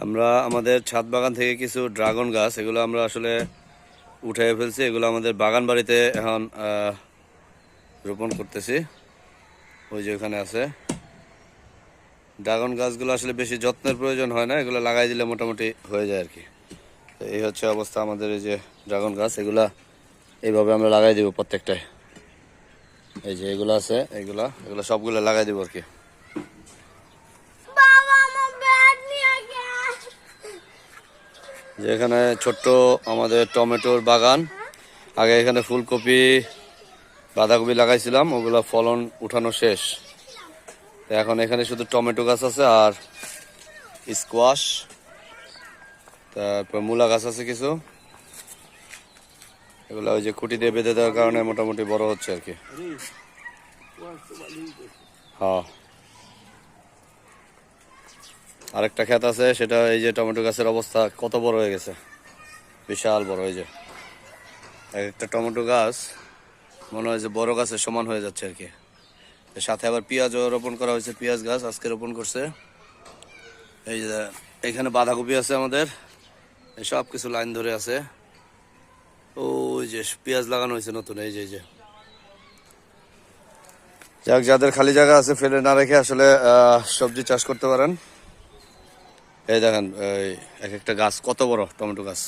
আমরা আমাদের ছাদ বাগান থেকে কিছু ড্রাগন গাছ এগুলো আমরা আসলে উঠিয়ে ফেলছি। এগুলো আমাদের বাগান বাড়িতে এখন রোপণ করতেছি। ওই যে ওখানে আছে ড্রাগন গাছগুলো। আসলে বেশি যত্নের প্রয়োজন হয় না, এগুলো লাগাই দিলে মোটামুটি হয়ে যায় আর কি। তো এই হচ্ছে অবস্থা আমাদের এই যে ড্রাগন গাছ, এগুলা এইভাবে আমরা লাগাই দিব প্রত্যেকটায়। এই যে এগুলো আছে, এগুলা সবগুলো লাগাই দিব আর কি। যে এখানে ছোট্ট আমাদের টমেটোর বাগান। আগে এখানে ফুলকপি বাঁধাকপি লাগাইছিলাম, ওগুলো ফলন উঠানো শেষ। এখন এখানে শুধু টমেটো গাছ আছে আর স্কোয়াশ, তারপর মূলা গাছ আছে কিছু। এগুলো ওই যে খুঁটি দিয়ে বেঁধে দেওয়ার কারণে মোটামুটি বড় হচ্ছে আর কি। হ্যাঁ, আরেকটা ক্ষেত আছে, সেটা এই যে টমেটো গাছের অবস্থা কত বড় হয়ে গেছে, বিশাল বড়। এই যে একটা টমেটো গাছ মনে হয় যে বড় গাছের সমান হয়ে যাচ্ছে আর কি। সাথে আবার পেঁয়াজও রোপণ করা হয়েছে, পেঁয়াজ গাছ আজকে রোপণ করছে। এই যে এখানে বাঁধাকপি আছে আমাদের, সব কিছু লাইন ধরে আছে। ওই যে পেঁয়াজ লাগানো হয়েছে নতুন। এই যে যাক, যাদের খালি জায়গা আছে ফেলে না রেখে আসলে সবজি চাষ করতে পারেন। এই দেখেন এই এক একটা গাছ কত বড়, টমেটো গাছ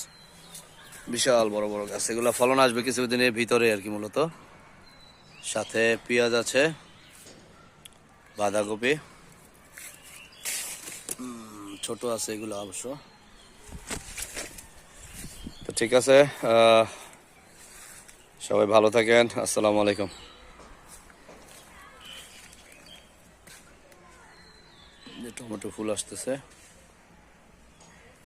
বিশাল বড় বড় গাছ। এগুলো ফলন আসবে কিছুদিনের ভিতরে আর কি। মূলত সাথে পেঁয়াজ আছে, বাঁধাকপি ছোট আছে এগুলো অবশ্য। তো ঠিক আছে, সবাই ভালো থাকেন। আসসালামু আলাইকুম। টমেটো ফুল আসতেছে।